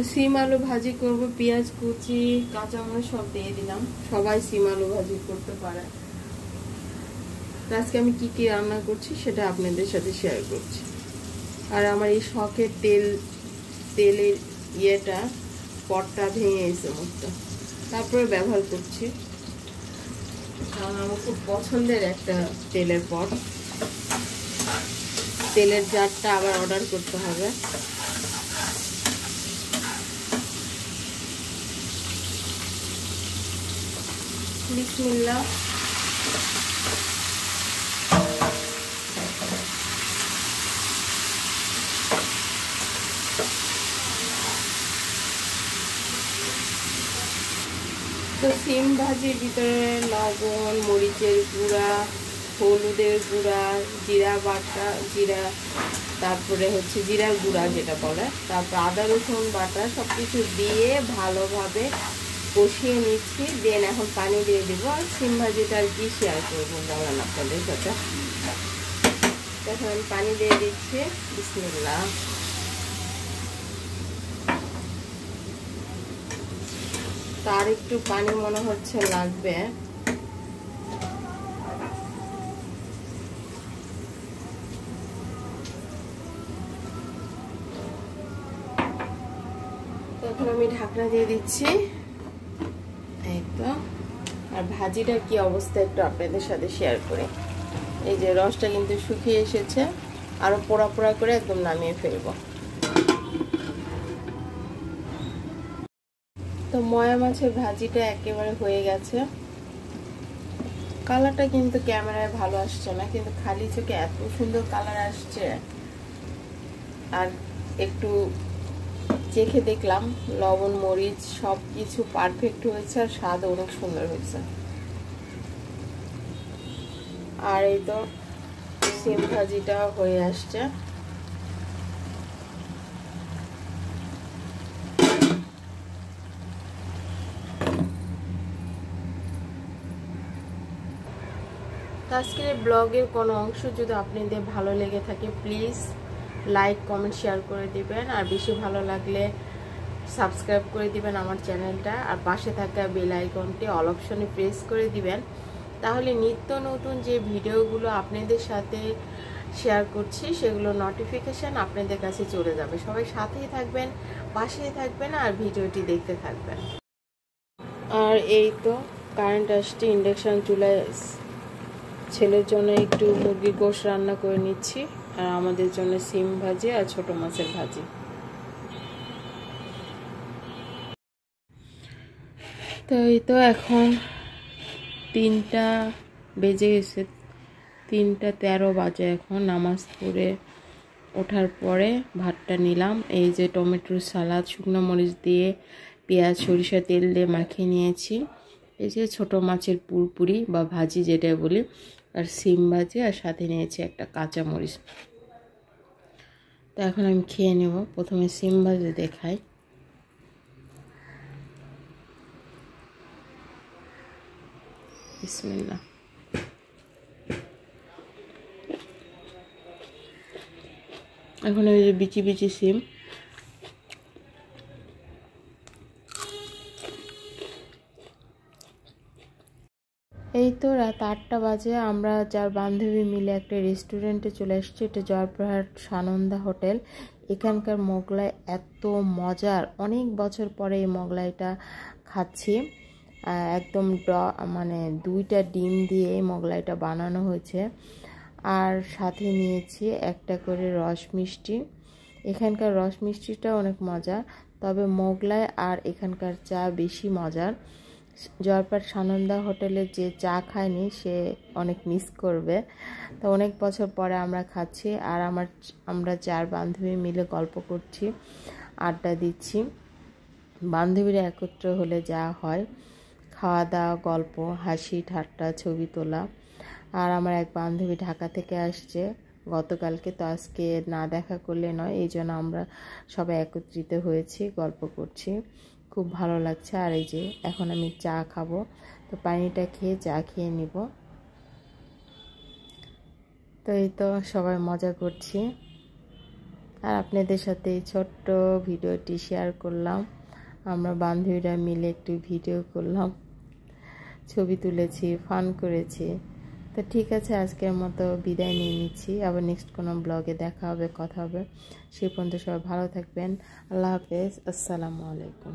তো সিম আলু ভাজি করব, পেঁয়াজ কুচি কাঁচামরিচ সব দিয়ে দিলাম। সবাই সিম আলু ভাজি করতে পারে। আজকে আমি কি কি রান্না করছি সেটা আপনাদের সাথে শেয়ার করছি। আর আমার এই শখের তেলের ইয়েটা পটটা ভেঙে এসে মুখটা, তারপরে ব্যবহার করছি, কারণ আমার খুব পছন্দের একটা তেলের পট। তেলের জারটা আবার অর্ডার করতে হবে। বিসমিল্লাহ। তো সিম ভাজির ভিতরে লবণ, মরিচের গুঁড়া, হলুদের গুঁড়া, জিরা বাটা, তারপরে হচ্ছে জিরার গুঁড়া যেটা বলে, তারপর আদা রসুন বাটা সব কিছু দিয়ে ভালোভাবে কষিয়ে নিচ্ছি। দেন এখন পানি দিয়ে দিব। আর সিম ভাজিটা আর কি শেয়ার করবো বলেন আপনাদের সাথে। এখন আমি পানি দিয়ে দিচ্ছি। বিসমিল্লাহ। তার একটু পানি মনে হচ্ছে লাগবে। তখন আমি ঢাকনা দিয়ে দিচ্ছি। এই তো। আর ভাজিটা কি অবস্থা একটু আপনাদের সাথে শেয়ার করি। এই যে রসটা কিন্তু শুকিয়ে এসেছে, আরো পোড়া পোড়া করে একদম নামিয়ে ফেলবো। তো ময়া মাছের ভাজিটা একেবারে হয়ে গেছে। কালারটা কিন্তু ক্যামেরায় ভালো আসছে না, কিন্তু খালি চোখে এত সুন্দর কালার আসছে। আর একটু চেখে দেখলাম, লবণ মরিচ সব কিছু পারফেক্ট হয়েছে, আর স্বাদ অনেক সুন্দর হয়েছে। আর এই তো সিম ভাজিটা হয়ে আসছে। আজকের ব্লগের কোনো অংশ যদি আপনাদের ভালো লেগে থাকে প্লিজ লাইক কমেন্ট শেয়ার করে দিবেন। আর বেশি ভালো লাগলে সাবস্ক্রাইব করে দিবেন আমার চ্যানেলটা। আর পাশে থাকা বেল আইকনটি অল অপশনে প্রেস করে দিবেন। তাহলে নিত্য নতুন যে ভিডিওগুলো আপনাদের সাথে শেয়ার করছি সেগুলো নোটিফিকেশন আপনাদের কাছে চলে যাবে। সবাই সাথেই থাকবেন, পাশেই থাকবেন, আর ভিডিওটি দেখতে থাকবেন। আর এই তো কারেন্ট আসছে, ইন্ডাকশন চুলায় ছেলের জন্য একটু মুরগির গোশত রান্না করে নিচ্ছি, আর আমাদের জন্য সিম ভাজি আর ছোট মাছের ভাজি। তো এই তো এখন 3টা বেজে গেছে, 3:13 বাজে। এখন নামাজ পড়ে ওঠার পরে ভাতটা নিলাম। এই যে টমেটোর সালাদ শুকনো মরিচ দিয়ে পেঁয়াজ সরিষা তেল দিয়ে মাখিয়ে নিয়েছি। এই যে ছোট মাছের পুরপুরি বা ভাজি যেটা বলি, আর সিম ভাজি, আর সাথে নিয়েছি একটা কাঁচা মরিচ। তো এখন আমি খেয়ে নেব। প্রথমে সিম ভাজি দেখাই। বিসমিল্লাহ। এখন ওই যে বিচি বিচি সিম। এই তো রাত 8টা বাজে। আমরা 4 বান্ধবী মিলে একটা রেস্টুরেন্টে চলে এসেছি। এটা জয়পুরহাট সানন্দা হোটেল। এখানকার মোগলাই এত মজার, অনেক বছর পরে এই মোগলাইটা খাচ্ছি। একদম মানে 2টা ডিম দিয়ে এই মোগলাইটা বানানো হয়েছে। আর সাথে নিয়েছি একটা করে রস মিষ্টি। এখানকার রস মিষ্টিটা অনেক মজা, তবে মোগলাই আর এখানকার চা বেশি মজার। জয়পুরহাট সানন্দা হোটেলে যে চা খায়নি সে অনেক মিস করবে। তো অনেক বছর পরে আমরা খাচ্ছি, আর আমরা 4 বান্ধবী মিলে গল্প করছি, আড্ডা দিচ্ছি। বান্ধবীরা একত্র হলে যা হয়, খাওয়া দাওয়া, গল্প, হাসি ঠাট্টা, ছবি তোলা। আর আমার এক বান্ধবী ঢাকা থেকে আসছে গতকালকে, তো আজকে না দেখা করলে নয়, এই জন্য আমরা সবাই একত্রিত হয়েছি, গল্প করছি, খুব ভালো লাগছে। আর এই যে এখন আমি চা খাবো, তো পানিটা খেয়ে চা খেয়ে নিব। তো এই তো সবাই মজা করছি। আর আপনাদের সাথে এই ছোট্ট ভিডিওটি শেয়ার করলাম। আমরা বান্ধবীরা মিলে একটু ভিডিও করলাম, ছবি তুলেছি, ফান করেছি। তো ঠিক আছে, আজকের মতো বিদায় নিয়ে নিচ্ছি। আবার নেক্সট কোনো ব্লগে দেখা হবে, কথা হবে। সেই পর্যন্ত সবাই ভালো থাকবেন। আল্লাহ হাফেজ, আসসালামু আলাইকুম।